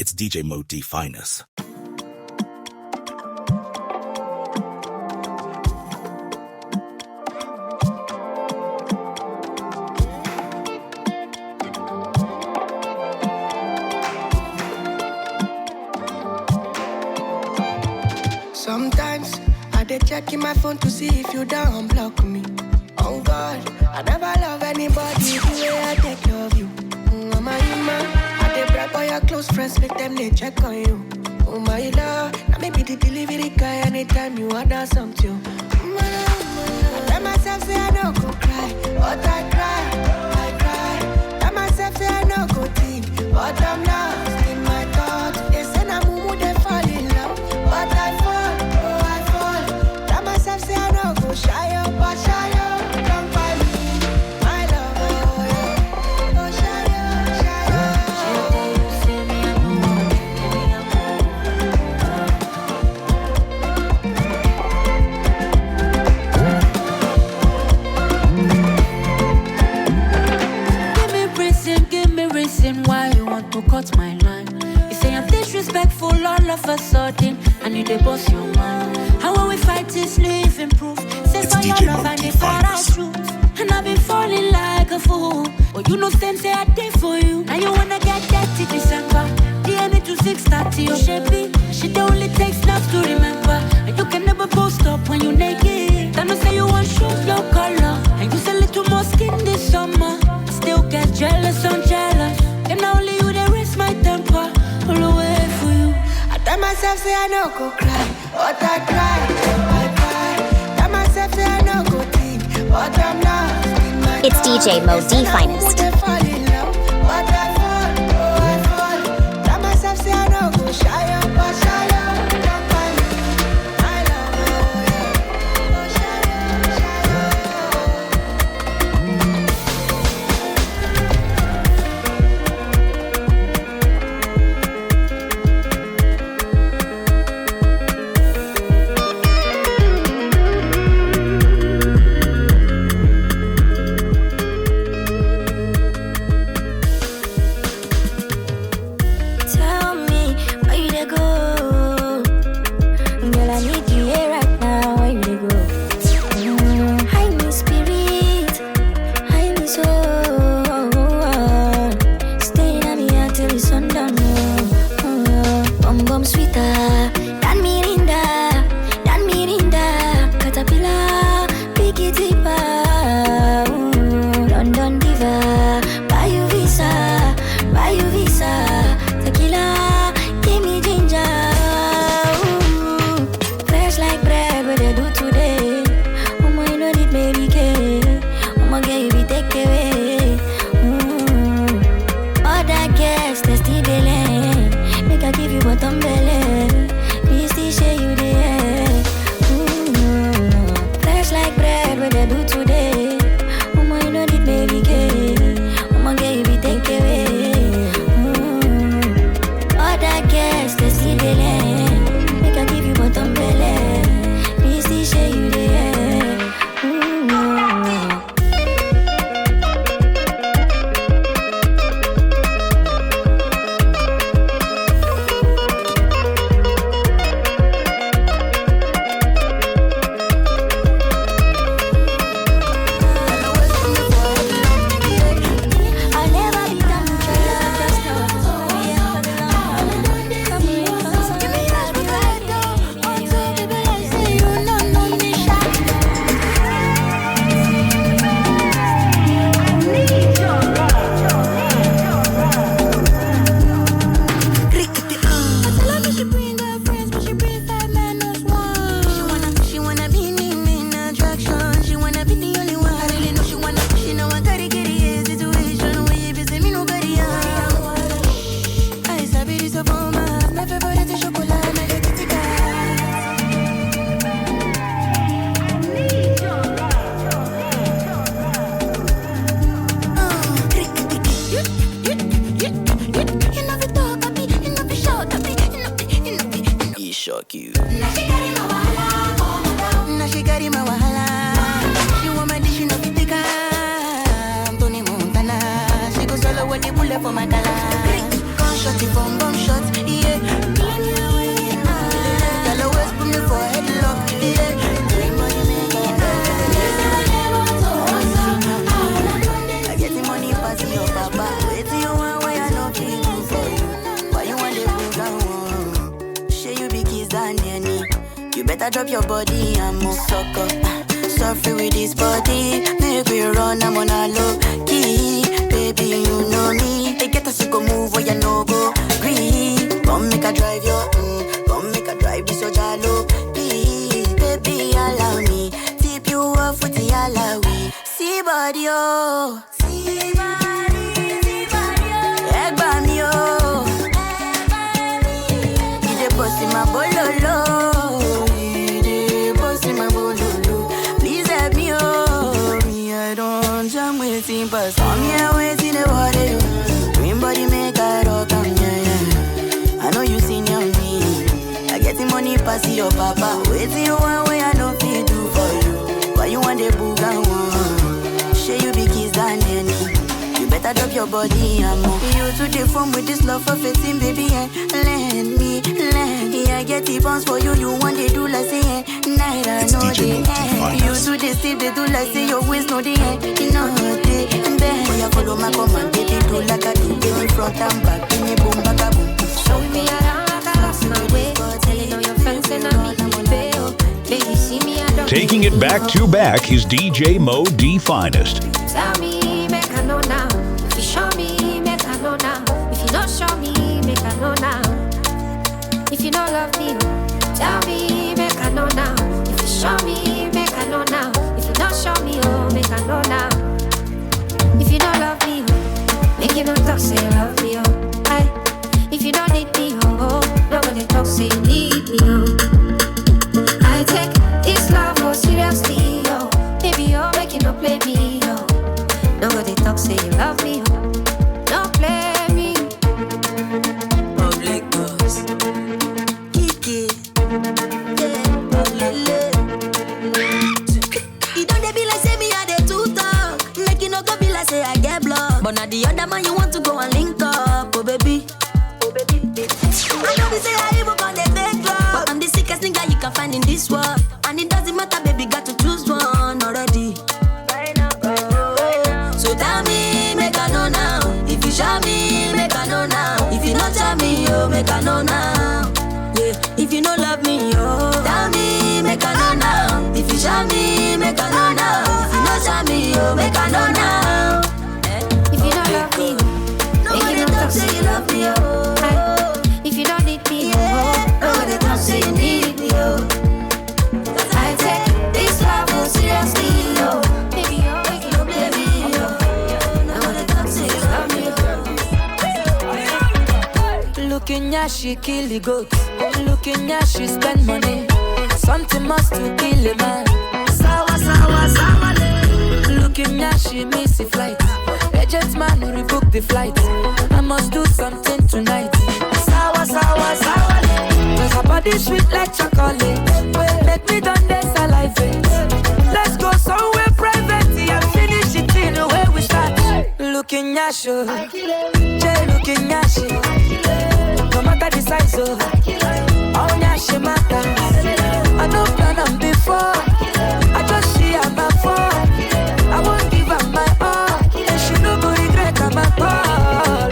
It's DJ Moe D Finest. Sometimes I dey checking my phone to see if you don't block me. Oh God, I never love anybody the way I take care of you. Oh my man, I dey bribe all your close friends, make them they check on you. Oh my love, now maybe the delivery guy anytime you order something. I tell myself say I don't go cry, but I cry. Tell myself say I don't go think, but I'm lost in my thoughts. They say na mumu they fall in love, but I fall. Say I don't go shy up, but shy up. Don't find me, my love, oh yeah. Go shy up, give me reason why you want to cut my line. You say I'm disrespectful all of a sudden, and you dey boss your mind. How when we fight this living proof? Say It's for DJ your love Moe and D it's for our Finest. truth. And I've been falling like a fool. But you know same say I did for you. Now you wanna get dirty December. DNA to 6:30, oh shapey. Shit only takes love to remember. And you can never post up when you naked. Then you say you want shoes, no color. And you say little more skin this summer. I still get jealous, I'm jealous. And now only you they raise my temper. All the way for you. I tell myself say I don't go cry, but I cry. Tell myself say I don't go think, but I'm lost in my It's DJ Moe D Finest. They fall in love, but I fall. Tell myself say I don't go shy up, but shy up. Don't find me, my love, oh yeah. Go shy shock you. Now she carry my wahala. She want my dish, she no fit take am. Tony Montana, she go swallow what they bullet for my collar. Gunshot, if I'm gunshot, better drop your body, I'm a sucker. Suffer with this body, make we run, I'm on a low key. Baby, you know me. They get us to go move where you know go. Green, come make a drive your, come make a drive this your jalo. Please, baby, allow me. Tip you off with the alawi. See body, oh. See body, oh. Egg bami, oh. DJ boss in my bololo. DJ boss in my bololo. Please help me, oh. Me, I don't jam waiting, but I'm here waiting the water. Green body make a rock, yeah. I know you seen your me. I get the money pass your papa. Waiting you one way I don't feel do for you. Why you want the booga one? Share you be KIZZ and any. You better drop your body, I'm on. You to the phone with this love for 15, baby, and let me. I get the bounce for you, you want to do like say, night I know the end. You to the steep, they do like say, your waist know the end. You know the end. When you follow my command, baby, do like I do. Baby, front and back, give me boom, back a boom. Show me around like I lost my way. Telling all your friends and I'm in bail. Baby, see me, I don't. Taking it back to back is DJ Moe D Finest. Tell me, make I know now. If you show me, make I know now. If you don't show me, make I know now. If you don't love me, tell me, make I know now. If you show me, make I know now. If you don't show me, oh, make I know now. If you don't love me, oh, make you don't talk, say you love me, oh. Aye. If you don't need me, oh, nobody talk, say you need me, oh. I take this love more seriously, oh. Baby, you're making no play me, oh. Nobody talk, say you love me, oh. Don't play me. Public boss. Kiki. Yeah, lele. You don't be like say me I dey too talk. Make you no go be like say I get blocked. But now the other man you want to go and link up, oh baby. Oh baby. I know they say I even got the big club, but I'm the sickest nigga you can find in this world. And it doesn't matter, baby, got to choose one already. Right now. So tell me, make I know now. If you show me, make I know now. If you not tell me, oh, make I know now. Yeah, if you don't love me, oh, tell me, make I know now. If you show me, make I know now. If you not tell me, oh, make I know now. If you don't love me, make you don't talk, say you love me, oh. Aye. If you don't need me, oh, nobody talk, say you need me, oh. I take this love more seriously, oh. Baby, you're making no play me, oh. Nobody talk, say you love me, oh. Looking at she kill the goats. Looking at she spend money. Something must to kill a man. Sawa, sawa, sawa. Looking at she miss the flight. Agent man who rebook the flight. I must do something tonight. Sawa, sawa, sawa. Cause her body sweet like chocolate. Make me done this salivate. Let's go somewhere private and finish it in the way we start. Looking at you, Jay looking at you. No matter the size of all that she matters. I don't plan on before. I just see her my phone. I won't give her my all. And she no go regret her my all.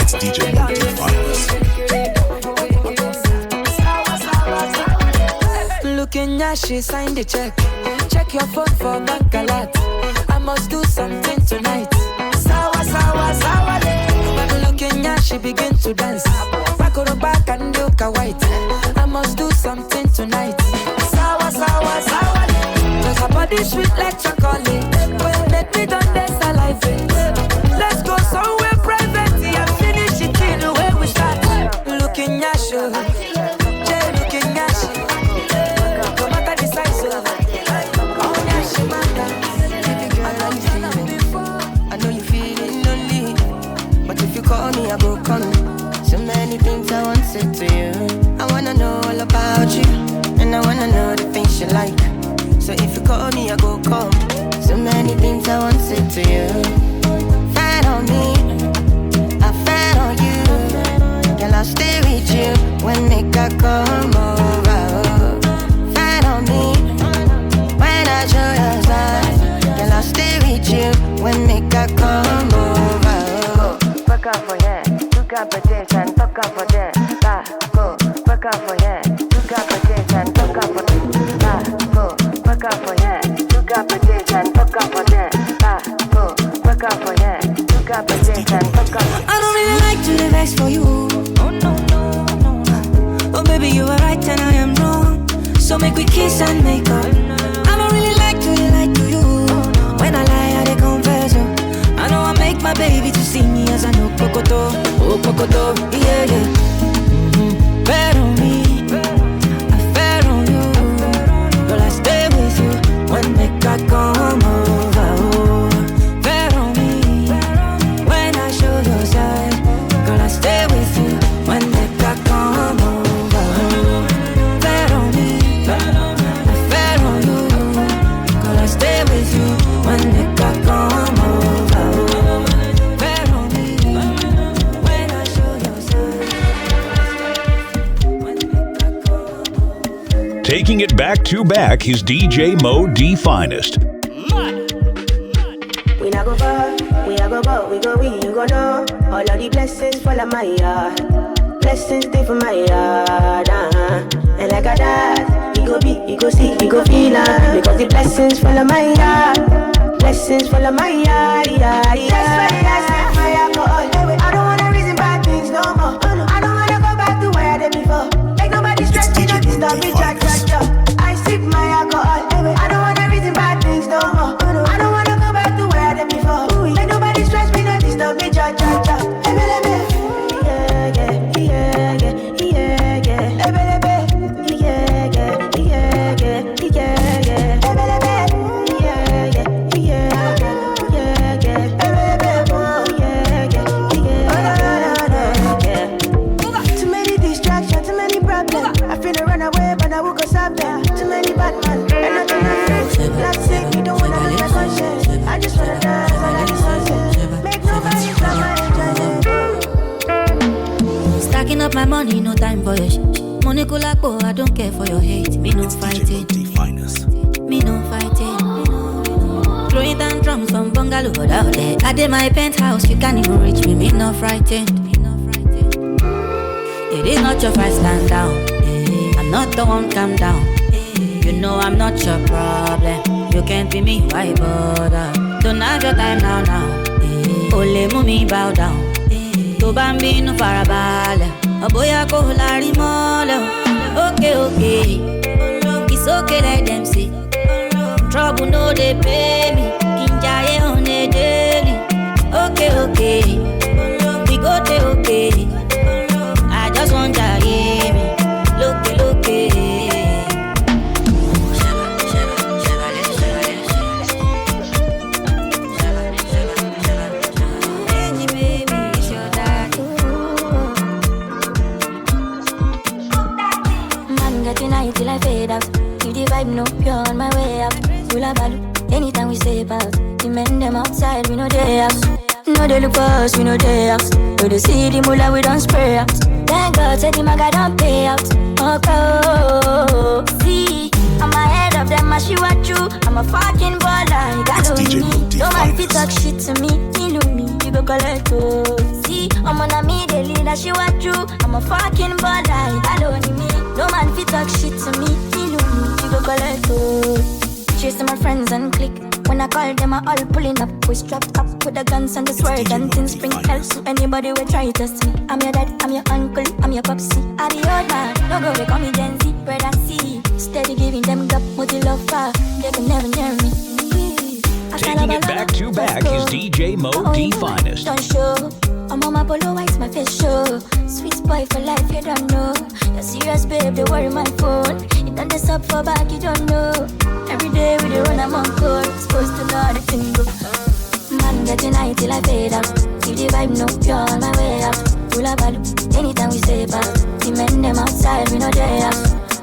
It's DJ Moe D Finest. Looking at she signed the check. Check your phone for bank alert. I must do something tonight. Sawa, sawa, sawa. When looking at she begin to dance. Back on the back and look a white. I must do something tonight. Sawa, sawa, sawa. Cause her body sweet like chocolate. Make me done this salivate. Let's go somewhere private and finish it in the way we start. Looking at you, Jay looking at you. No matter the size of all that she matters. I know you feeling lonely, but if you call me, I go come. So many things I want to say to you. I wanna know all about you, and I wanna know the things you like. So if you call me, I go come. So many things I want to say to you. Fat on me, I fat on you. Girl, I'll stay with you when make I come over. Fat on me, when I show your side. make we kiss and make up. I don't really like to you. When I lie, I dey confess. I know I make my baby to see me as I know Pokoto, oh Pokoto, yeah, yeah. Bet on me, I bet on you. Girl, I stay with you when they got come over. Oh, bet on me when I show your side. Girl, I stay with you when they got come over. Bet on me, I bet on you. Girl, I stay with you when they got come over. Bet on me when I show your side. Taking it back to back is DJ Moe D Finest. We not go far, we a go but we go we, you go know. All of the blessings fall on my yard. Blessings stay for my yard, And like a dad, you go be, you go see, you go feel because the blessings fall on my yard. Blessings fall on my yard, yeah, yeah. That's why I set my alcohol. I don't wanna reason bad things no more. I don't wanna go back to where I did before. Make nobody stress me, not disturb me, cha. I sip my alcohol. I don't wanna reason bad things no more. I don't wanna go back to where I did before. Make nobody stress me, not disturb me, cha. Stacking up my money, no time for your shit. Money kulakbo, I don't care for your hate. Me no fighting. DJ Moe D Finest. Me no fighting. Throwing down drums from bungalow out there. I did my penthouse, you can't even reach me. Me no frightened. It is not your fight, stand down. I'm not the one, calm down. You know I'm not your problem. You can't be me, why bother? Don't have your time now. Ole mumi bow down. To bambino farabale. Aboya ko lari mole. Okay. It's okay, let them see. Trouble no they pay me. Kinjaye on a daily. Okay. We go te okay. I just want to hear me. Look. Till I fade out. If the vibe no pure on my way up. Full of value, anytime we step out. The men them outside, we know they out. No they look for us, we know they out. No they see the moolah, we don't spray out. Thank God, said the maga don't pay out. Oh, see, I'm ahead of them, I she what you. I'm a fucking baller, you got on me. No man fit talk shit to me, you know me, you go collect oh. See, I'm on a me, they lead, I she what you. I'm a fucking baller, you got on me. No man fit talk shit to me, you know me, you go collect oh. Chasing my friends and click. When I call them, I all pulling up. We strapped up with the guns and the sword and things sprinkle to anybody will try to test me. I'm your dad, I'm your uncle, I'm your popsy. I be old man, no go they call me Gen Z. Brother C, steady giving them gap, multi love far. They can never near me. Taking it back to back is DJ Moe D Finest. Don't show. I'm on my polo white, my face show. Sweet boy for life, you don't know. You're serious, babe, they worry my phone. You done this up for back, you don't know. Every day we do run, I'm on call. Supposed to know the thing go. Man, getting high till I fade out. If the vibe no pure on my way up. Full of value, anytime we step out. The men them outside, we know they out.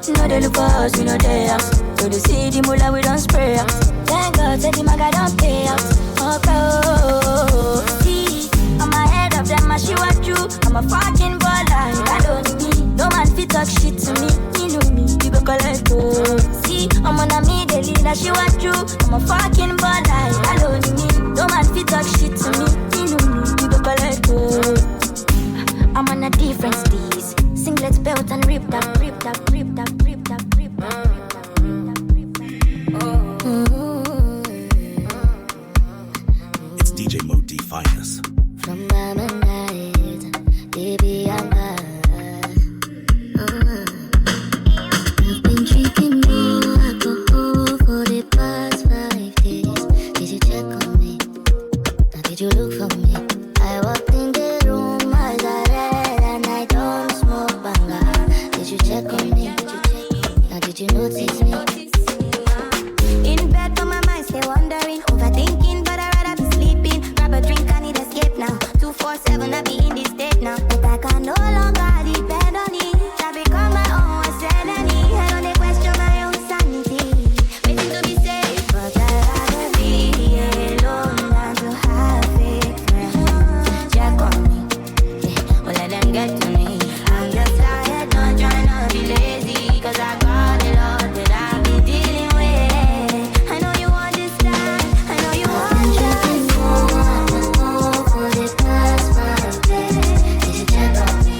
No they look for us, we know they out. So they see the moolah, we don't spray out. Thank God, said the maga don't pay out. Oh, see, I'm ahead of them, I she what you. I'm a fucking baller, I don't need. No man fit talk shit to me, you know me, you go collect oh. See, I'm on a me, they lead, I she what you. I'm a fucking baller, I don't need. No man fit talk shit to me, you know me, you go collect oh. I'm on a different steez. Singlets, belt and ripped up. It's DJ Moe D Finest. From my night, baby, I'm back. You've been treating me notice me. In bed, but my mind stay wandering, overthinking, but I'd rather be sleeping. Grab a drink, I need escape now. 247, I be in this state now. But I can no longer depend on it. I become my own worst enemy. I don't question my own sanity. Waiting to be safe, but I'd rather be alone than to have fake friends. Check on me, well let them get to me. I'm just tired, not trying to be lazy, cause I got it all that I've been dealing with. I know you understand, I know you understand. For the past 5 days, did you check on me?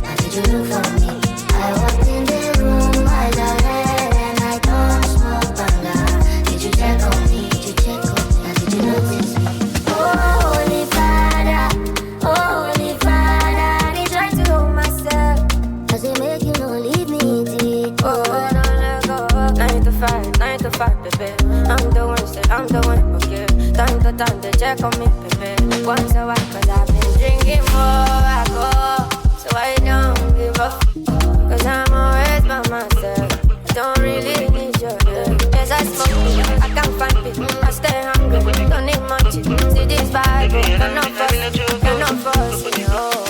Or did you look for me? I walked in the room, I got red and I don't smoke banga. Did you check on me? Did you check on me? Or did you notice me? Oh, Holy Father, they try to hold myself, cause they make you no leave me deep. Oh, don't let go. 9 to 5, baby. I'm the one, say I'm the one, okay. Time to time, they check on me, baby. Once a while, cause I've been drinking more alcohol, so I don't give a cause I'm always by myself. Don't really need your help. Yes, I smoke, I can't find it, I stay hungry, don't need much. See this vibe, cannot force it, oh.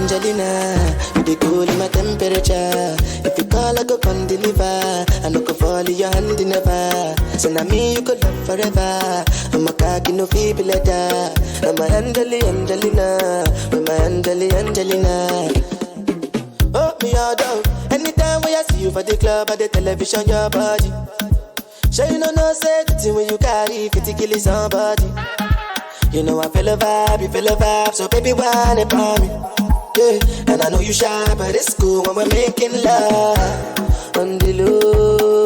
Angelina, you be cool in my temperature. If you call, I go come deliver. I no go fall in your hand never. So now me you could love forever. I'm a cocky no feeble letter. I'm a Angelina, with my Angelina. Oh me all down. Anytime when I see you for the club or the television, your body. Sure you know say the thing when you carry 50 kill somebody. You know I feel a vibe, you feel a vibe, so baby whine about me. Yeah, and I know you shy, but it's cool when we're making love. On the low,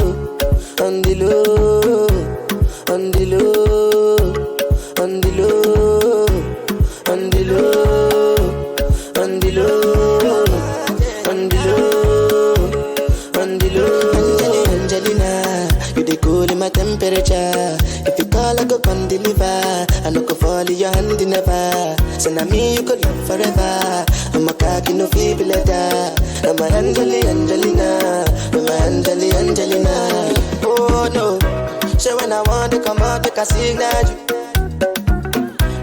on the low, on the low, on the low, on the low, on the low, on the low, on the low. Angelina, you dey cool in my temperature. If you call, I go come deliver. I no go fall in your hand never. So now me you could love forever. I'm a cocky no feeble letter. I'm a Angelina, I'm a Angelina. Oh no, so when I want to come out, make a signal you.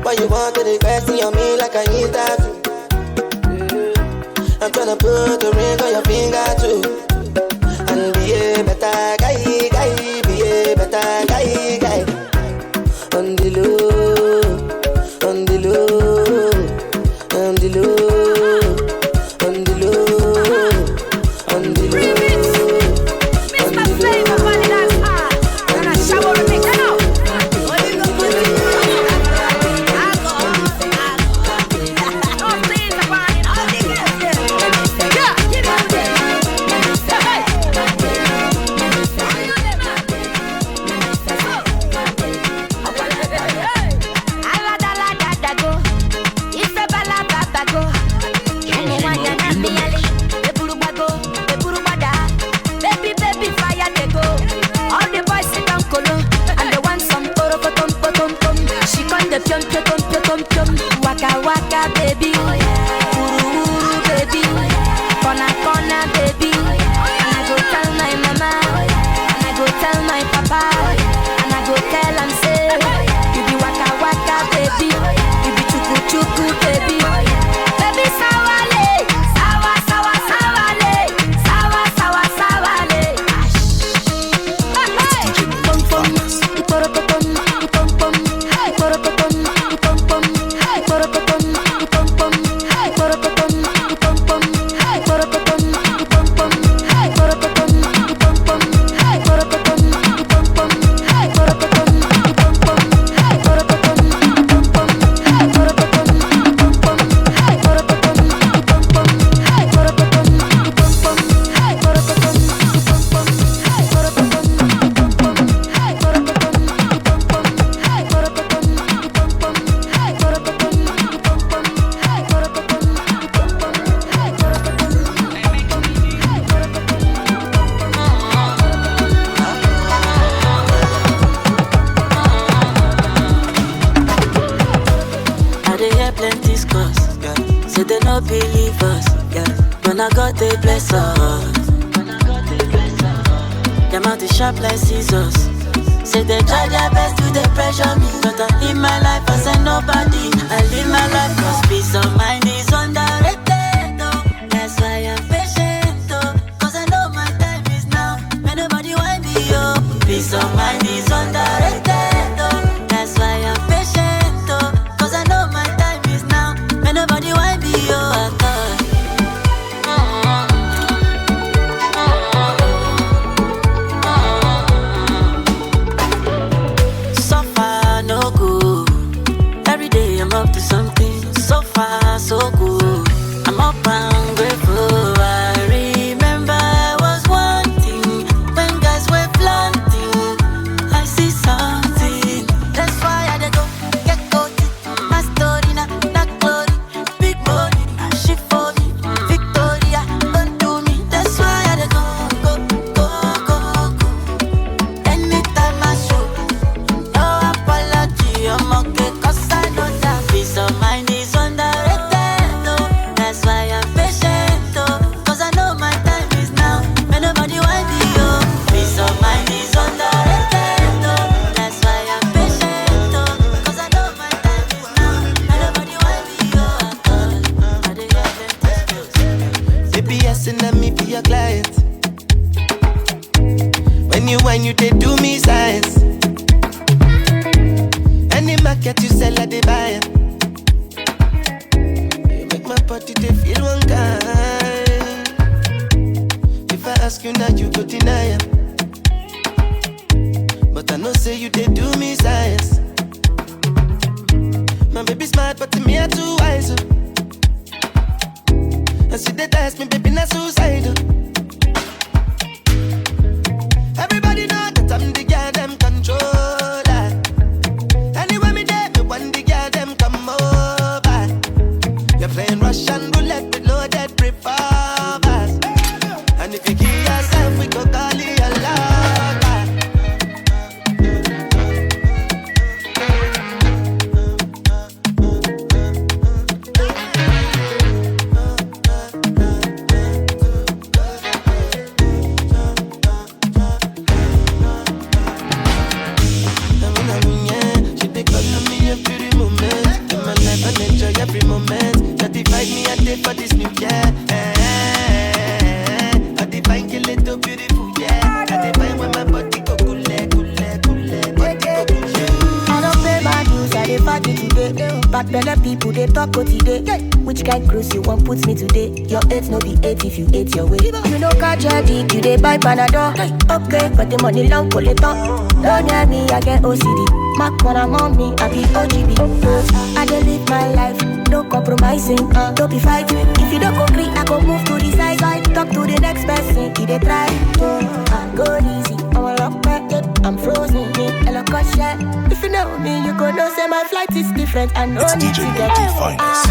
Why you want to request on me like I interview? I'm tryna put a ring on your finger too. And be a better guy, be a better guy. On the low, on the low, on the low, on the low, on the low. Mr. Flavor, money that's hard. And I shower the mix, I know. Waka waka baby, uru uru baby, corner corner baby. And I go tell my mama, and I go tell my papa, and I go tell them say, you be waka waka baby, you be chuku chuku baby. Baby sawale, sawa sawa sawale, sawa sawa sawale. Pom pom, iporo pom, ipom pom, iporo pom, ipom pom. Say they no believe us, yeah. When I got they bless us. Them out the sharp like scissors. Say they try their best to they pressure me, but I live my life as a nobody. I live my life cause peace of mind is underrated, oh. That's why I'm patient, oh. Cause I know my time is now. When nobody want me, oh. Peace of mind is underrated, oh. That's why I'm patient, oh. Cause I know my time is now. When nobody want me, oh. I thought I'm up to something, so far, so good. I'm up and grateful. I remember I was wanting when guys were planting. I see something, that's why I go get coated. My story not glory, big money, shit for me, Victoria, don't do me. That's why I go. Anytime I show, no apology, I'm okay, cause I know that. Peace of mind is underrated, oh. That's why I'm patient, oh. Cause I know my time is now. When nobody want me, oh. Peace of mind is underrated, oh. That's why I'm patient, oh. Cause I know my time is now. When nobody want me, oh. I dey get them. Baby, yes, and let me be your client. When you whine, you they do me science. Any market you sell, I they buy it. You make my body they feel one kind. If I ask you now, you go deny it. But I know say you they do me science. My baby smart, but to me I too wise. And see they ask me, baby, not suicidal. Everybody know that I'm the goddamn controller. Anywhere me there, me want the goddamn come over. You're playing Russian roulette with loaded revolvers. And if you kill yourself, we go call it a lover. She dey call me every moment. In my life and enjoy every moment. Certified me a day for this new year. I define kill it too beautiful, yeah. I define when my body go cool. Body go cool. I don't pay my dues, I dey party today. Bad belle people, they talk today. Which kind cruise you want put me today? Your 8 no be 8 if you 8 your way. You know Kajadi, you dey buy Panadol. Okay, but the money long pull it up. Don't near me, I get OCD. Mac when I'm on me, I be OGB. I dey live my life, no compromising. Don't be fighting. If you don't agree, I go move to the side. Talk to the next person, he dey try. I go easy, I'm a lock back. I'm frozen, me, I look a shit. If you know me, you go know say my flight is different. I know It's need DJ to Moe get D Finest.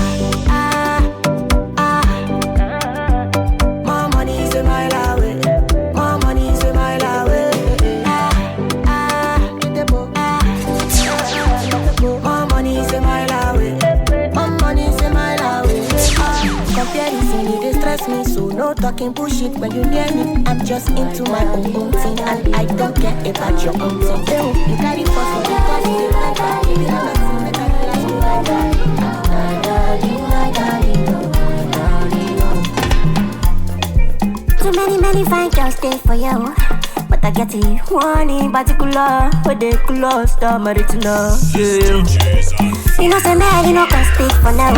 More money is a mile away. More money is a mile away. More money is a mile away. More money is a mile away. Comparison, it stress me, so no talking bullshit when you near me. I'm just into my own thing, and I don't care about your own thing. You carry force for the cause, you like that. You never see me, Too many fine girls stay for you. But I get it, one in particular. Where they close, start married to love. Yeah. You know, say man, you know, can speak for now.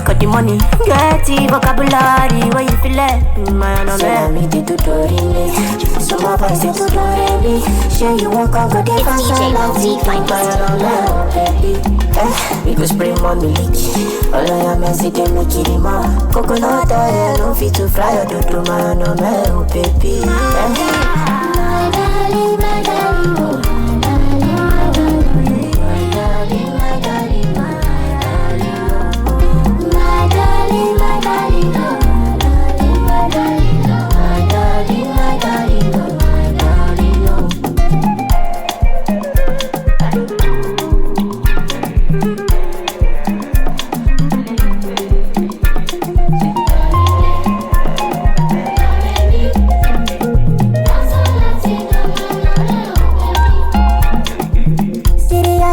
Got the money, get the vocabulary. Where you feel it, man, I'm there. Me did to do it. Some of us did to do it. Sure, you won't come go there. It's DJ Moe D Finest. We go spray money leak. All I am is they make it more. Coconut oil, no fit to fry or do to man, no man, oh baby. My darling, my darling, oh.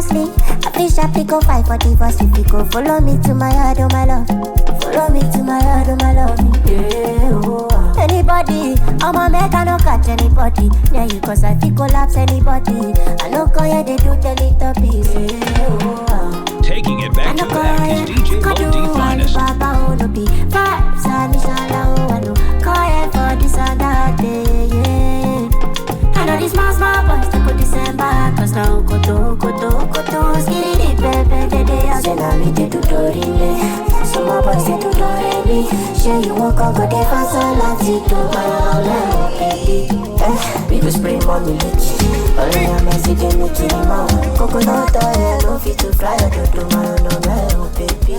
seriously. I fish up, go fight for divorce. If you go follow me to my heart, oh my love. Follow me to my heart, oh my love. Yeah, oh. Anybody, I'm a make I no catch anybody. Yeah, you cause I feel collapse anybody. I know call you, they do the little piece. Yeah, oh. Taking it back to back is DJ Moe D Finest. I know these small boys to put December. Cause now koto skitty pepe de say na me they do dorime. Some more boys they do dorime. Share you walk on but they fast all like it to my baby. We go spray mommy lich. All I am is sitting with you mom. Coconut oil no fit to fry. I don't do my no baby.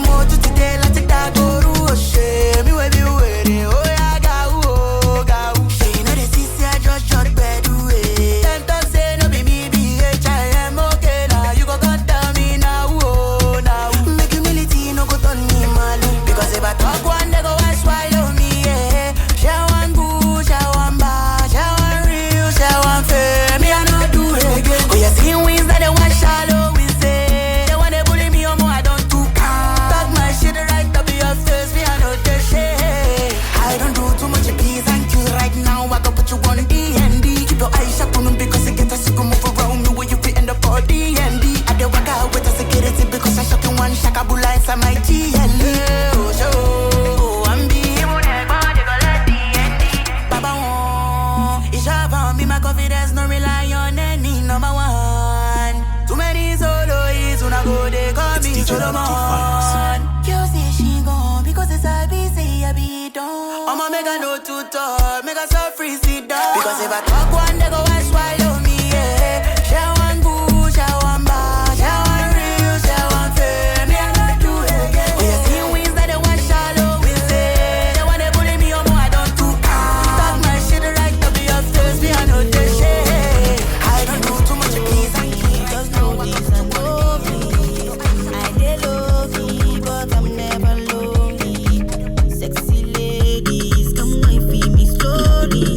More to today like take that go ru shame. Me we be waiting. Oh yeah. Because if I talk one, they go and swallow me, yeah. Share one boo, share one bar, share one real, share one fame. Me I not do it again. We have seen wins that they want shallow, we say. They want to bully me, oh, I don't do. Talk my shit right to be upstairs, me I know the shit. I don't do too much of peace and keep. Just know this and know me. I they love me, but I'm never lonely. Sexy ladies, come and feed me slowly.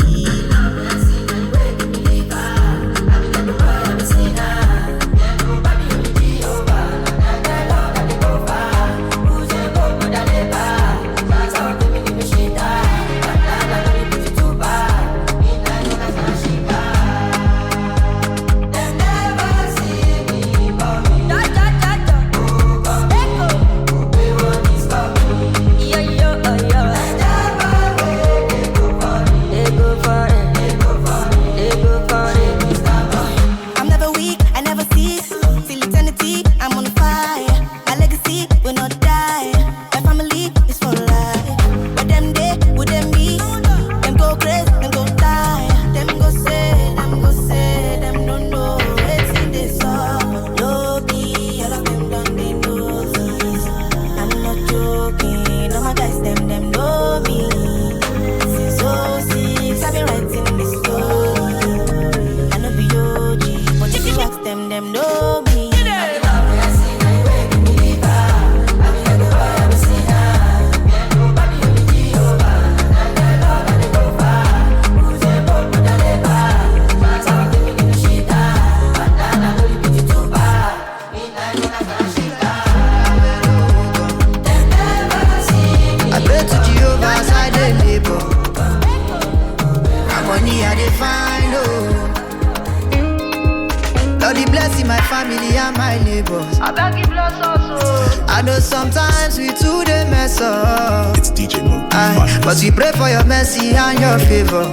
It's DJ Moe D Finest. But we pray for your mercy and your favor.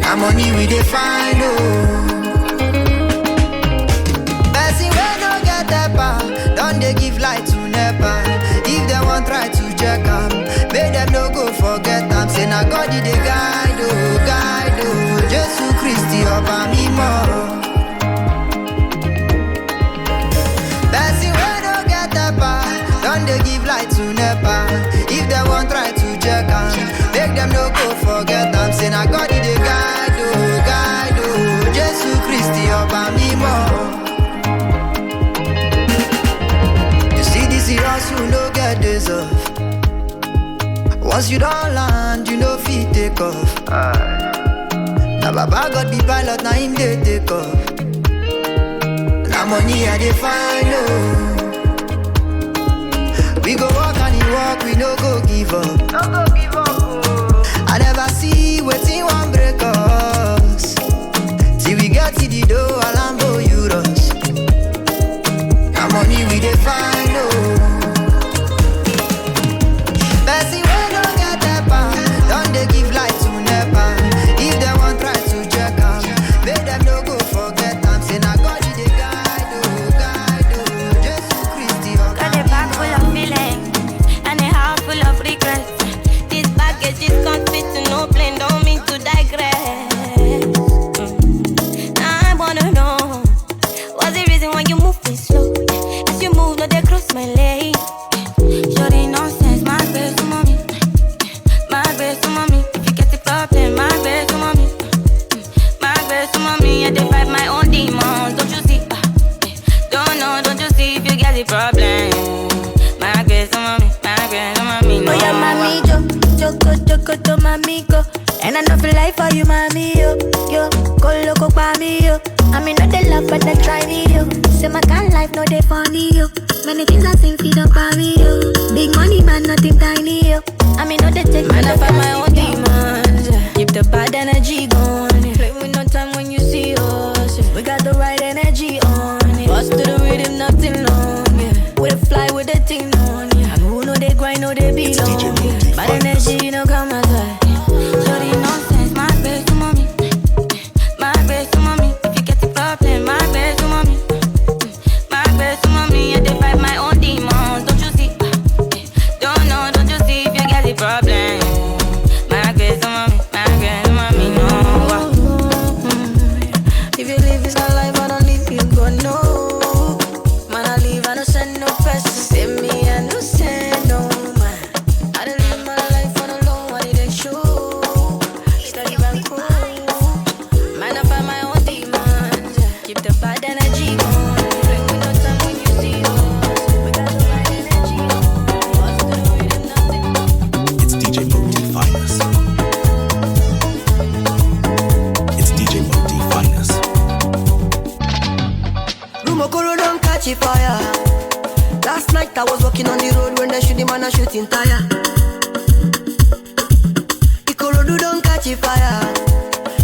Our money we dey find, oh. Person wey no get helper, don't they give light to never. If they want try to check am, make them no go forget am. Say na God dey guide, oh, guide, oh. Jesus Christ, ọba mímọ́. Person wey no get helper, don't they give light to never. If they want try to check am, make them no go forget am. Say na God dey guide, oh, guide, oh. Jesus Christ, ọba mímọ́. You see this hustle no get days off. Once you don't land, you know fit take off. Now Baba God be pilot, now him they take off. Now money I dey find, oh. We go walk and he walk, we no go give up. No go give up, oh. I never see waiting one break us. Till we get to the door, Alambo you rush. Now money we dey find, oh. Bessie we no get that power, don't they give light to never. If they want try to check out, make them no go forget them. Say now God the guide, oh, Jesus Christ, oh. Got a bag full of feelings and a heart full of regrets. This baggage is can't fit to no plane, don't mean to digress. I wanna know what's the reason why you move this slow? As you move, no they cross my lane. Shorty nonsense, my best to mommy, my best to mommy. If you get the problem, my best to mommy, my best to mommy. I divide my own demons, don't you see? Don't you see if you get the problem? My best to mommy, my best to mommy. No. Oh yeah, mami, Joko, to mami, go. And I know feel like for you, mami, yo, go loco pa me, yo. I mean, not they love, but they try me, yo. Say my kind life, no they funny, yo. Many things I think feed up on me, yo. Big money, man, nothing tiny, yo. I mean, no they take man, I find my own demons. Keep the bad energy going. Play with no time when you see us. We got the right energy on. Bust to the rhythm, nothing long, yeah. With a fly with the thing on, yeah. And who know they grind, know they belong, yeah. Bad energy, no come outside. Shorty nonsense, my best to mommy, my best to mommy. If you get the problem, my best to mommy, my best to mommy. I divide my own demons, don't you see? Don't you see if you get the problem? My best to mommy, no. If you live this life, I don't leave you, go no. Man, I leave, I don't send no person. Send me, I don't send no man. I don't live my life on alone, what did they show? Steady back cool. Man, I find my own demons. Keep the bad energy going. Bring me no time when you see us. We got the right energy. What's the rhythm, nothing. It's DJ Moe D Finest. It's DJ Moe D Finest. Rumokoro don't catch a fire. Last night I was walking on the road when they shoot the man a shooting tire. Ikorodu don't catch a fire.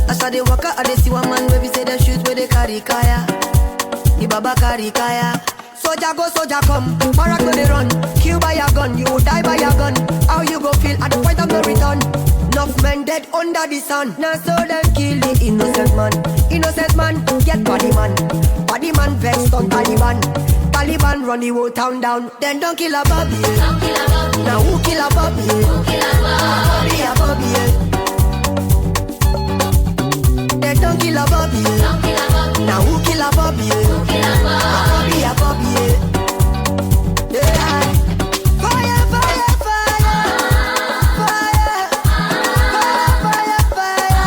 As I dey walk out, I dey see one man where we say they shoot where they carry kaya. The baba carry kaya. Soldier go, soldier come. Barak go they run. Kill by your gun, you will die by your gun. How you go feel at the point of no return? Enough men dead under the sun. Now so them kill the innocent man. Innocent man, get body man. Body man vexed on Taliban. Taliban run the whole town down. Then don't kill a Bobby. Now who kill a Bobby? Bobby a Bobby. Then don't kill a Bobby. Now who kill a Bobby? Bobby a Bobby. Yeah. Fire, fire, fire. Fire. Fire, fire, fire.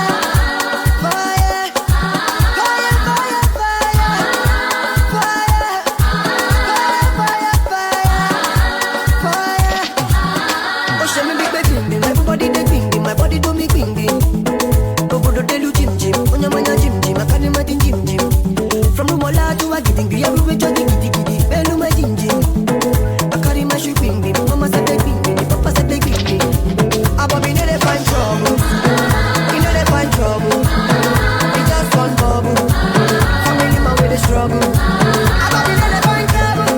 Fire. Fire, fire, fire. Fire. Fire, fire, fire. Oh, show me big baby, everybody they bing bing, my body do me bing bing. Go do tell you Jim Jim, on your man Jim Jim, I can't imagine Jim Jim. From Rumola to a getting green, everywhere judging giddy giddy, bello my Jim Jim. I carry my shoe bing bing, mama said they bing bing, papa said they bing bing. Abba know they find trouble, you know they find trouble. We just one bubble, family man with the struggle. Abba know they find trouble,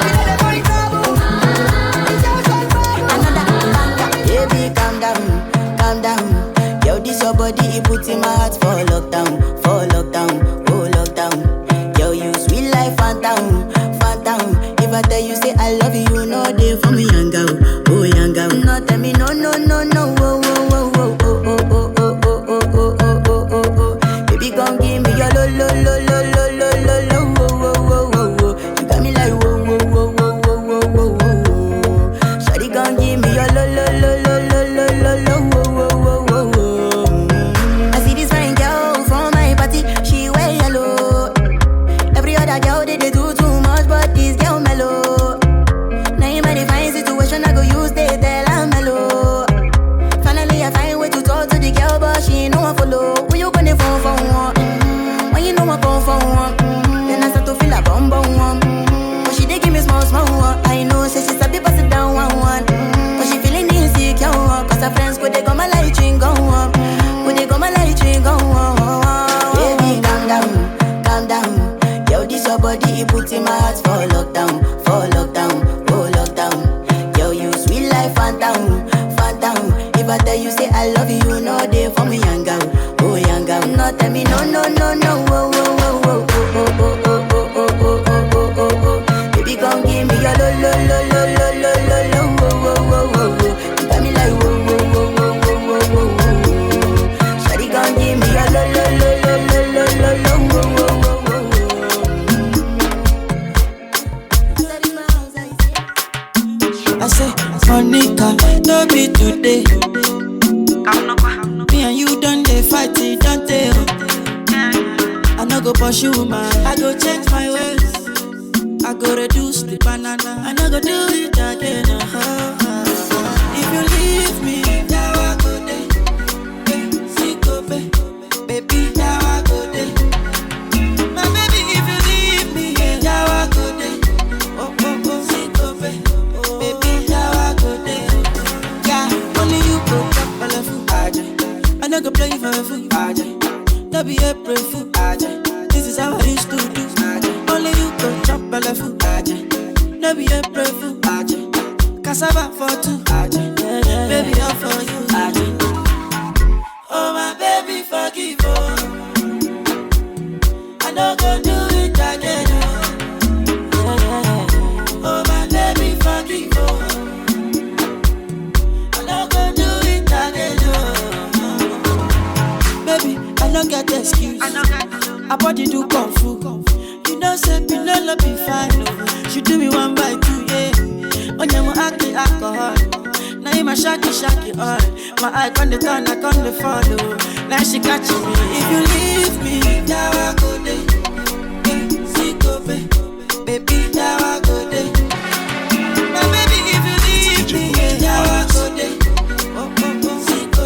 you know they find trouble. We just one bubble. Another banger, baby, calm down, calm down. Yo, this your body, it puts in my heart for lockdown, oh lockdown. Yo, you sweet life, phantom, phantom. If I tell you say I love you, you know they for me young girl, oh young girl. No tell me no, no, no, no, oh, oh, oh, oh, oh, oh, oh, oh, oh, oh, oh, oh, oh, oh, oh. Baby, come give me your lo, lo, lo, lo, lo, lo, lo, lo, oh, oh, oh, oh, oh. You got me like whoa, whoa, whoa, whoa, whoa, whoa, whoa, whoa. Shawty, come give me your lo, lo, lo, lo, lo, lo, lo, lo, oh, oh, oh, oh, oh. I see this fine girl from my party, she wear yellow. Every other girl they do too much, but this girl mellow. Tell me no, no, no, no, oh, oh, oh, oh, oh, oh, oh, oh, oh, oh, oh, oh, oh, oh. Baby, come give me your lo, lo, lo, lo, lo, lo, lo, lo, oh, oh, oh, oh, oh. You got me like whoa, whoa, whoa, whoa, whoa, whoa, whoa, whoa. Shawty, come give me your lo, lo, lo, lo, lo, lo, lo, lo, oh, oh, oh, oh, oh. I say, Monica, no be today. Me and you done they fight it, don't they? I no go pursue man, I go change my ways. I go reduce the banana, I no go do it again. If you leave me, now I go there. Baby, now I go there. My baby, if you leave me, now I go there. Oh, oh, oh, baby, now I go there. Yeah, only you go up a level. I no go play for a fool. No be April fool. This is how I used to do. Only you go chop a level. No be April fool. Cassava for two. Baby, all for you. Oh my baby, forgive oh. I no go do it again. Oh my baby, forgive oh. I no go do it again. Baby, I no get excuse. I body do kung fu. You know say Pinelo be fine. No. She do me 1 by 2, yeah. Onyemo aki alcohol. Now you my shaky all. My eye on the turn, I on the follow. Now she catching me. If you leave me, now I go there. See go baby, now I go there. My baby, if you leave me, now I go there. Oh, oh, oh, see go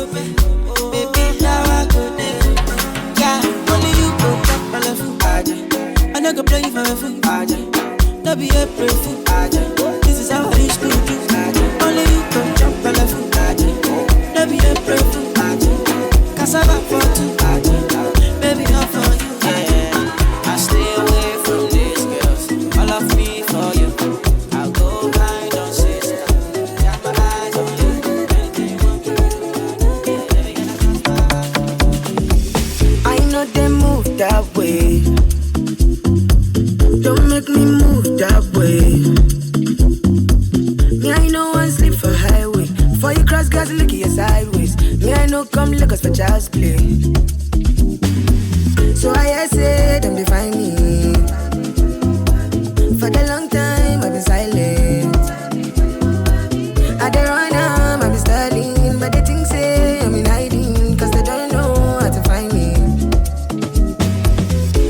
baby, now I go there. Yeah, only you go up a level. I no go play for a fool. No be April fool. This is how I used to do. Only you go jump a level. No be April fool. Cassava for two. Baby, all for you. Yeah, I stay away from these girls. All of me for you. I'll go blind on sister. Got my eyes on you. I know they move that way. Don't make me move that way. Me, I know one sleep for highway. For you cross gas, look at your sideways. Me, I know come look us for child's play. So I say, them define me. For the long time, I've been silent. I don't run I've been stalling. But they think say, I'm in hiding. Cause they don't know how to find me.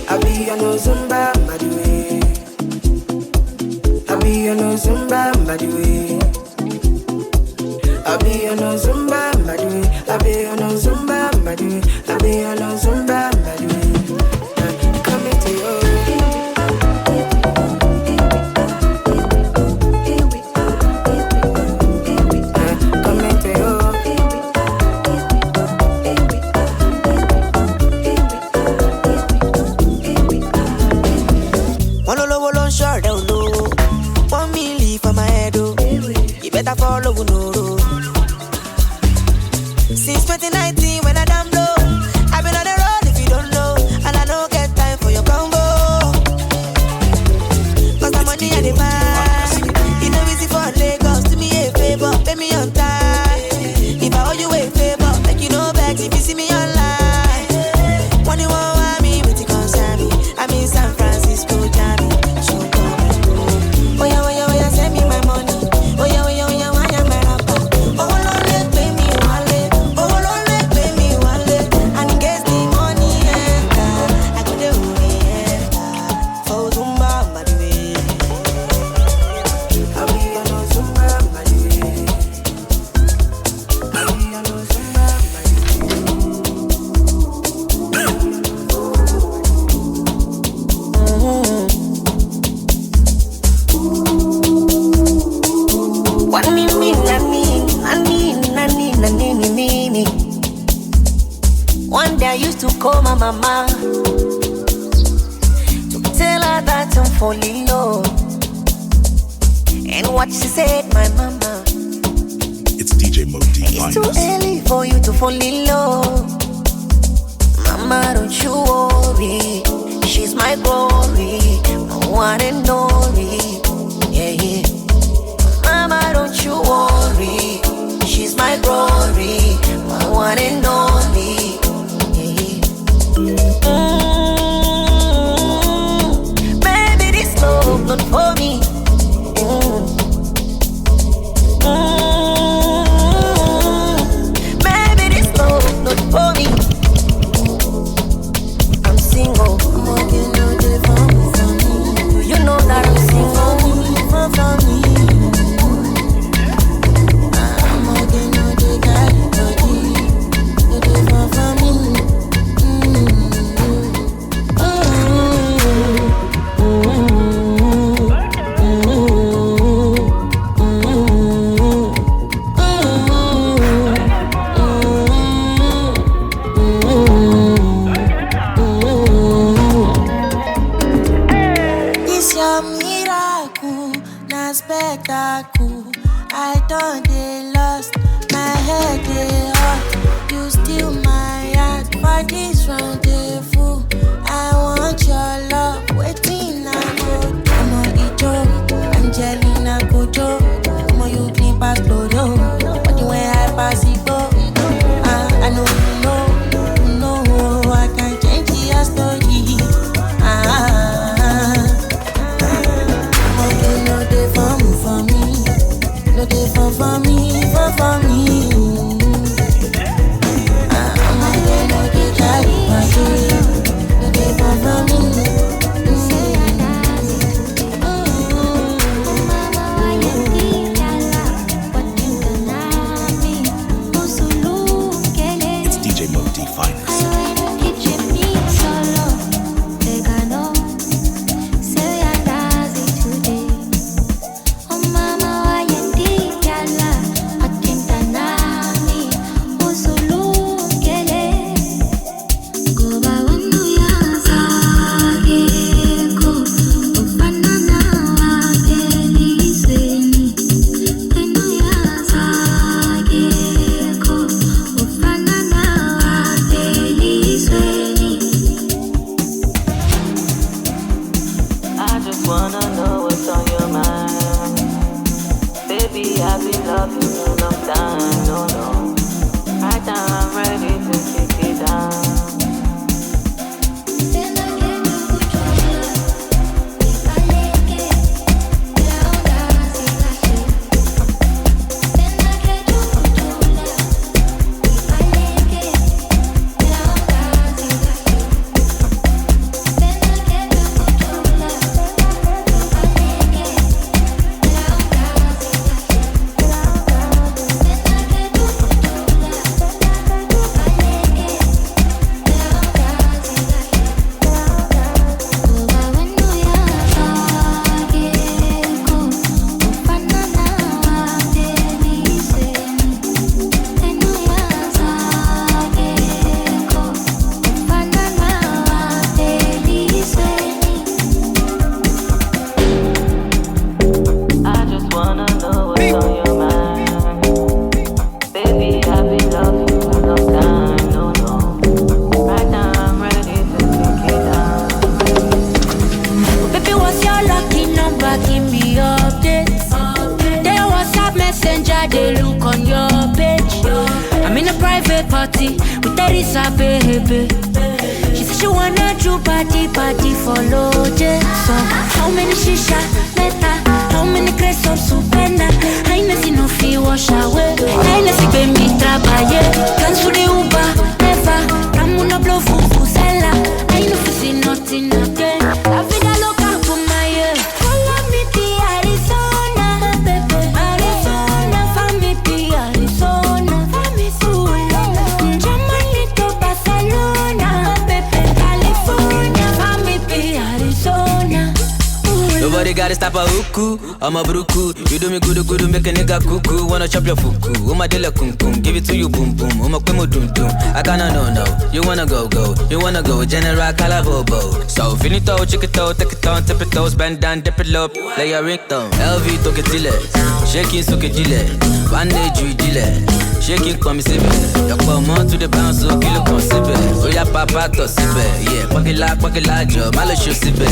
I be on no Zumba, by the way. I be on no Zumba, by the way. I be on no Zumba, by the way. I be on no Zumba, by the way. I be on no Zumba, by the way. Come into your come into your one low, short, low. 1 milli for my head, oh. You better follow, no. Since 2019, when I damn low, I've been on the road if you don't know, and I don't get time for your combo. Cause the money I demand, you know easy for Lagos. Do me a favor, pay me on time. If I owe you a favor, make you know back if you see me online. When you want me, with the concern me, I'm in San Francisco, Jammy. So come, oh yeah, send me my money. Oh yeah, why am I rapper? Oh Lord, pay me wallet. Oh Lord, pay me wallet. And guess the money enter. I go the money enter. For Zumba, by the way. I be on no Zumba, by the way. I be on no Zumba, by the One day I used to call my mama to tell her that I'm falling low. And what she said, my mama, It's DJ Moe D it's too Finest. early for you to fall in love. Mama, don't you worry. She's my glory, my one and only. Yeah, yeah. Mama, don't you worry. She's my glory, my one and only. Yeah, yeah. Baby, this love not for me. Baby, this love not for me. I'm single. I'm working all day for me. You know that I'm single. For me. I'm working all day, got it, body. You do for me. It's your miracle, na spectacle. I don't dey lost, my head dey hot. You steal my heart for this rendezvous. I want your love, waiting I go. I'm on Ijo, Angelina Kojo. I'm on you clean past Dodo, but the way I pass it go. I know you know, I can change your story. Okay, no day for me, no day for me. I'm okay, no day carry my day, no day for me. It's DJ Moe D Finest. Baby, she said she wanna do party for Loje. So how many shisha meta? How many crates of supena? I know see no fee wash away. I know see baby trabaye. Cancel the Uber, never. I'm gonna blow fufuzela. I know see nothing again. La vida loca for my head. Follow me to Arizona, baby. Arizona, follow me to Arizona. Follow me to Germany to Barcelona, baby. California, follow me to Arizona. Shorty gotta stop a hookoo, I'm a bruku. You do me good, make a nigga cuckoo. Wanna chop your fuku, my dilla kum kum. Give it to you, boom boom. My quimo dum dum. I kinda no. You wanna go, you wanna go. General Calavobo. So finito, chick it out, take it on, tip it toes, bend down, dip it up. Lay your ringtone. LV took it till it. Shaking, soak it, gilet. Bandage, you gilet. Shaking, come see me. You come on to the bounce, so kill a consibe. Oh, yeah, papa, to sibe. Yeah, pocket la, job. Malo show sibe.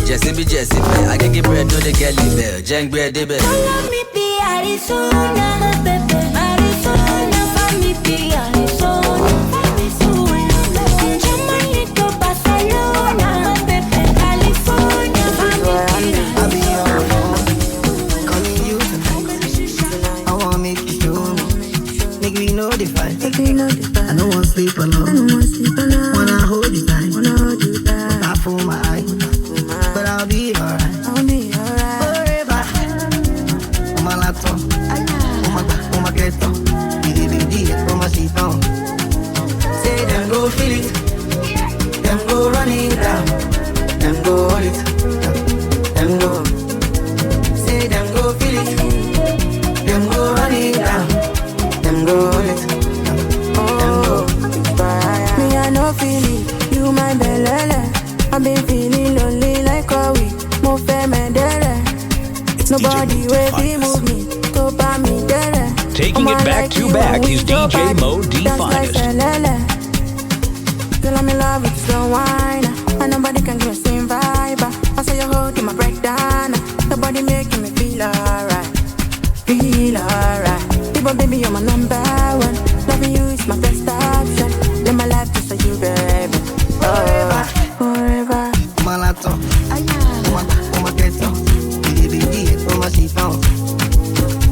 Jesse be. I can get bread, no, they get live. Jang bread, they be. Follow me, be Arizona, baby. Arizona, follow me, be Arizona. Jamaica, Barcelona, baby. California, follow me, I'll be your calling you tonight. I wanna make you show me. Make me know the fight. I don't wanna sleep alone. Wanna hold you tight. Not for my eye. But I'll be alright. Forever. On my laptop. On my ghetto. On my seat phone. Say them go feel it. Them go run it down. Them go hold it. Them go. Say them go feel it. Them go run it down. Them go hold it. Them go. Me I no feel it. You my belele. I've been feeling lonely like a week. Mo fe me dere. Nobody will be move me. To buy me dere. Taking it back to back is DJ Moe D Finest. Girl, I'm in love with slow wine. And nobody can do the same vibe. I say you're holding my breakdown. Nobody making me feel alright. People, baby, you're my number one. Loving you is my best option. Live my life just for you, baby. Forever. On my laptop. On my ghetto. On my seat phone.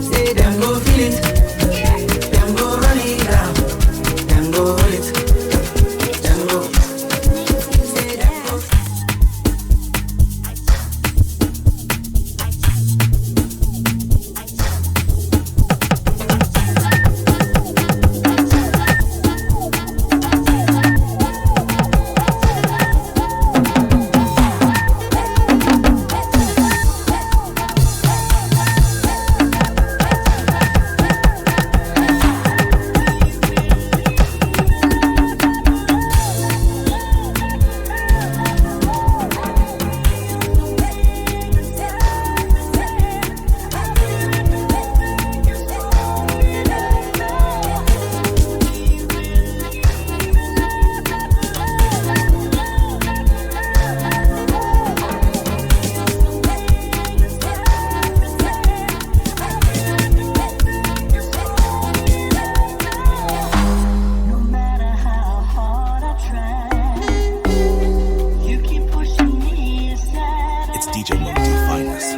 Say them go feel it. Them go run it down. Them go hold it. Them go. Say them go. DJ Moe D Finest.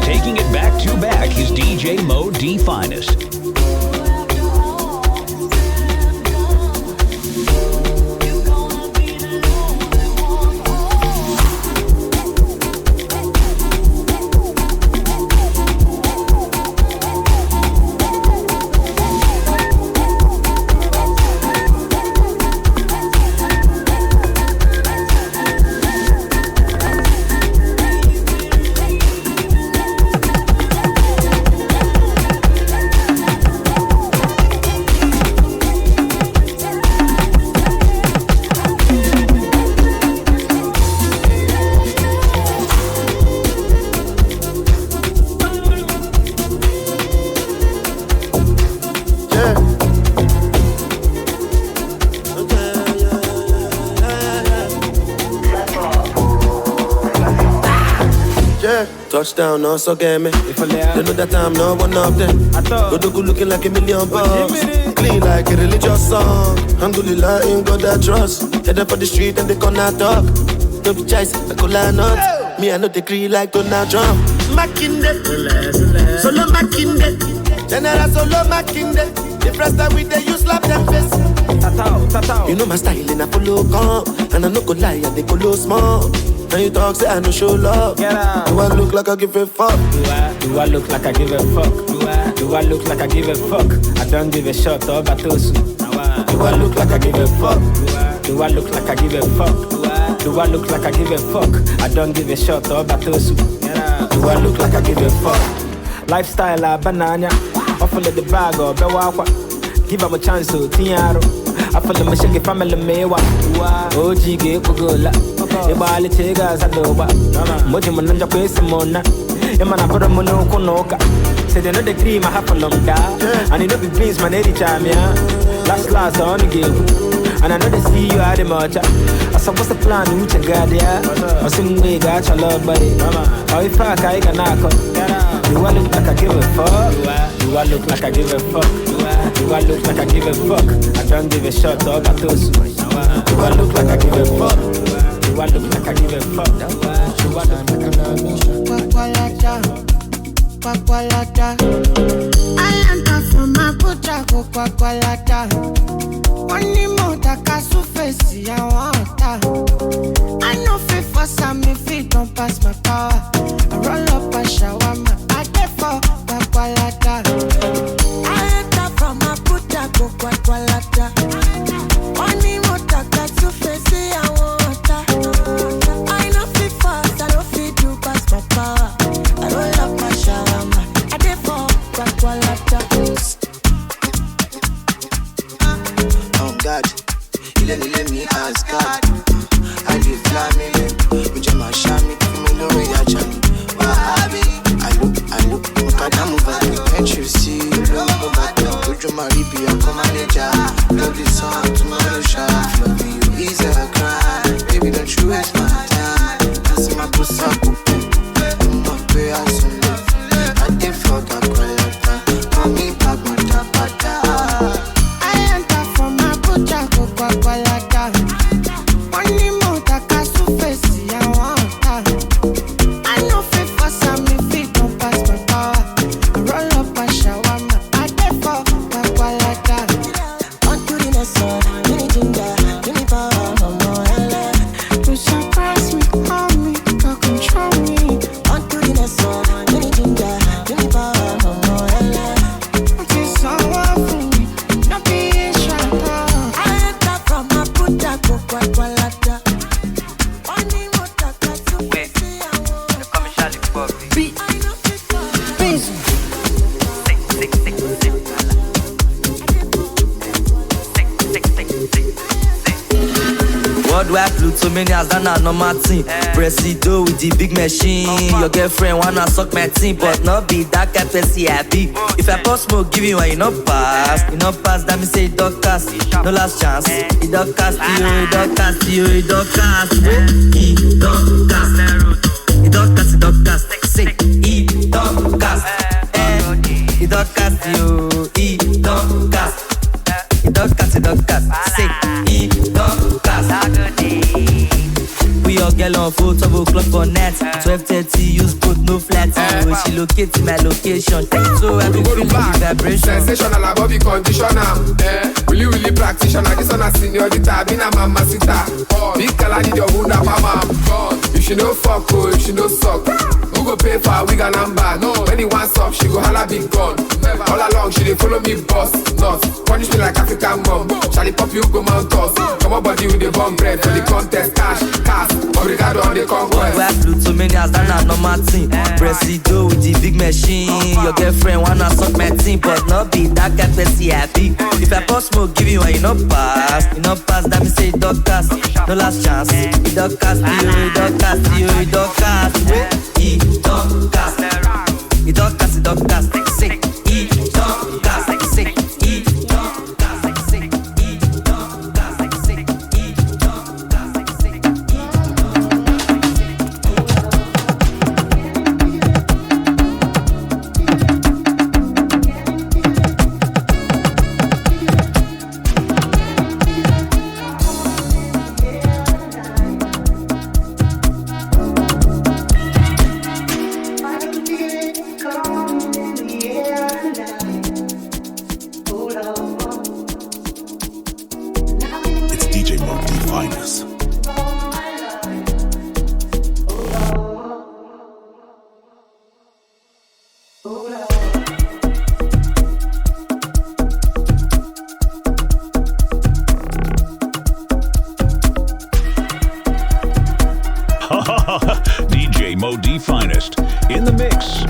Taking it back to back is DJ Moe D Finest. Touchdown, no, so get me. They know that I'm not one of them. Go to good looking like $1 million. Clean like a religious song. Alhamdulillah, ain't got that trust. Head up for the street and they gonna talk. No be choice, I could line up. Me, I know they cream like Donald Trump. Makinde, solo Makinde. General solo Makinde. The first time we they you slap them face. You know my style and I follow calm. And I no go lie and they follow small. And you talk, say I no show love. Do I look like I give a fuck? Do I look like I give a fuck? Do I look like I give a fuck? I don't give a shot or batosu. Do I look like I give a fuck? Do I look like I give a fuck? Do I look like I give a fuck? I don't give a shot or batosu. Do I look like I give a fuck? Lifestyle banana. Offer the bag or bewakwa. Give him a chance to tiaro. I feel the machine family mewa. OG get Pugola. Ibali Tegas Adoba. Mojimananja Pesimona. Emana Poromono Konoka. Say they know the cream I have for long da. And you know the beans man every time, yeah. Last on the game. And I know they see you at the match. I saw what's the plan, which I got, yeah. I sing way, got your love, buddy. How if I can knock up? Do I look like I give a fuck? Do I look like I give a fuck? Do I look like I give a fuck? I don't give a shot, dog, I toss. Do I look like I give a fuck? Do I look like I give a fuck? Do I look like Kwakwalata, I enter from my pucha go kwakwalata. One more that kasu face I want. I know fit for some if it don't pass my power. I roll up a shawarma, I get for kwakwalata. I enter from my pucha go kwakwalata. One more that kasu face I want. I know fit fast, I don't fit to pass my power. I roll up my shawarma, I get for kwakwalata. God, you let me ask God. I live flaming, with your mashami, me no way I jam. I look, Makada move at me, can't you see? Look at me, put your maribi, I come and NAIJA. Love this song, tomorrow shot. Loving you is a crime, baby don't you waste my time. I see my pussy up, my prayers on love. I did for that quality, for me back my tapata. Kwakwalata, one more that kasu face I want. I know fit for some if it don't pass my power. I roll up a shawarma, I get for kwakwalata. On to the next one, give me ginger, give me power, more LA. You surprise me, hold me, don't control me. On to the next one, give me ginger, give me power, more LA. What is someone for me? Not be a shot. Kwakwalata. Worldwide PLUTO many has done a normal thing. Presido with the big machine. Your girlfriend wanna suck my team, but not be that kind person happy. If I pass smoke, give you one, you not pass. You not pass, that me say it don't cast. No last chance. It don't cast you, it don't cast you, it don't cast. It don't cast. It don't cast, it don't cast. Say it don't cast. It don't cast you, it don't cast. It don't cast, it don't cast. Say it don't cast. We all get on 4 o'clock for net. 12:30 use both no flat. When she locate my location, so I can feel the vibration. Sensational above the conditioner. Really practitioner. This one a seniorita, been a mamacita. Big girl I need your wound up, mama. If she no fuck, oh, if she no suck, who go pay for a wig and number? No, when he wants up, she go holla big gun. All along she dey follow me boss, not punish me like African mom. Charlie pop you go mount us. Come on body with the bomb bread for the contest, cash, obrigado on the conquest. Worldwide PLUTO many has done a normal thing. Presido with the big machine. Your girlfriend wanna suck my team, but not be that kind person happy. If I pass smoke, give you one, you not pass. You not pass, that me say it don't cast. No last chance. It don't cast you, it don't cast you, it don't cast. It don't cast. It don't cast, it don't cast. Say it don't cast. Say it don't cast. Say it don't cast. Say it don't cast. DJ Moe D Finest in the mix.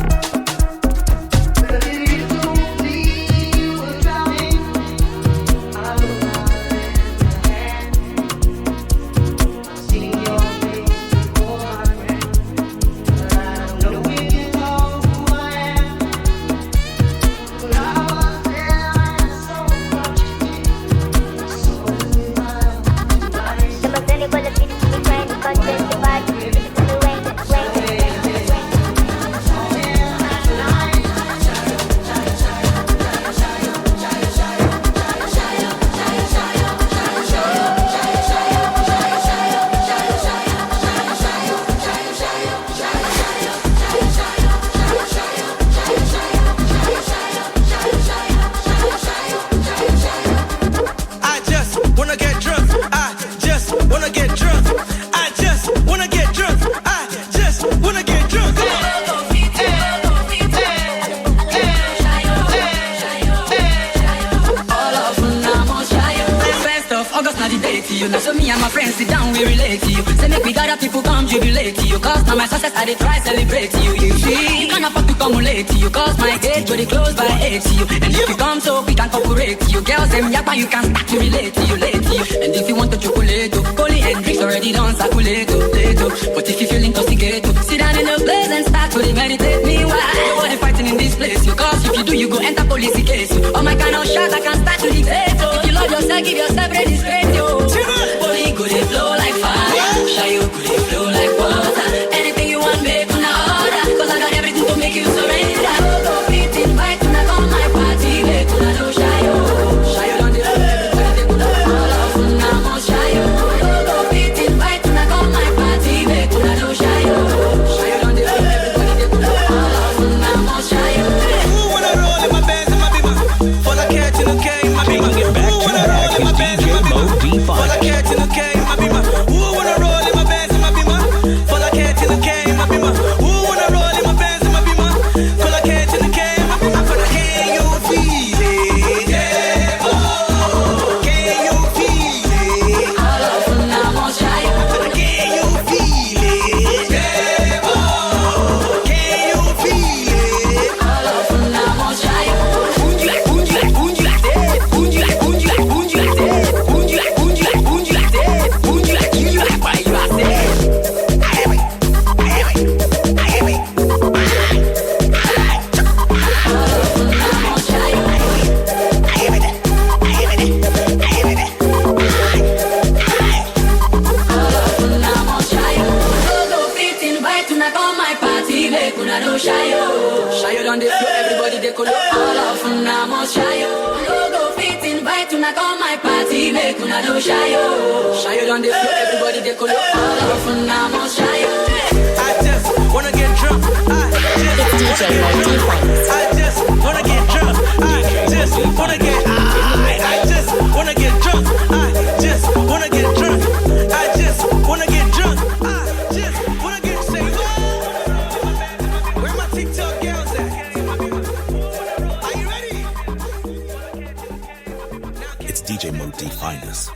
So me and my friends sit down, we relate to you. Say make we gather people come jubilate to you. Cause now my success I dey try celebrate to you. You see, you can't afford to come late to you. Cause my gate go dey close by 8 to you. And if you come so we can cooperate to you. Girls them yapa you can start to relate to you, late to you. And if you want to chocolate, coffee and drinks already done circulate, later. But if you feel intoxicated, sit down in the place and start to meditate. Meanwhile, you ain't fighting in this place. You cause if you do, you go enter police case. Oh my kind of shot, I can start to dictate. If you love yourself, give yourself ready straight, yo. Body go dey flow like fire, shy you go dey flow like water. Anything you want, make una order. Cause I got everything to make you surrender. Go fit invite una come my party, make una no shy yo. Shy you on the road, everybody dey pull up all of una must shy yo. Go fit invite una come my party, make una no shy yo. Shy you on the road, everybody dey pull up all of una must shy yo. Who wanna roll in my Benz and my Beamer? Full of catch in the K in my Beamer. Who wanna roll in my Benz and my Beamer? Full of catch in the K in my Beamer. Who wanna roll in my Benz and my Beamer? Full of catch in the K in my Beamer. Who wanna roll in my Benz and my Beamer? Full of catch in the K in my Beamer. For the K you feel it, yeah. Oh, K you feel it. All of una must shy yo. For the K you feel it, yeah. Oh, K you feel it. All of una must shy yo. Shy on the floor, everybody they call up. All of una must shy yo. Go fit invite una come my party, make una no shy yo. Shy on the floor, everybody they call up. All of una must shy yo. I just wanna get drunk. It's DJ Moe D Finest. I just wanna get drunk. I just wanna get high. I just wanna get drunk. I just wanna get drunk. I just wanna get drunk. I just wanna get say where my TikTok girls at? Are you ready? It's DJ Moe D Finest.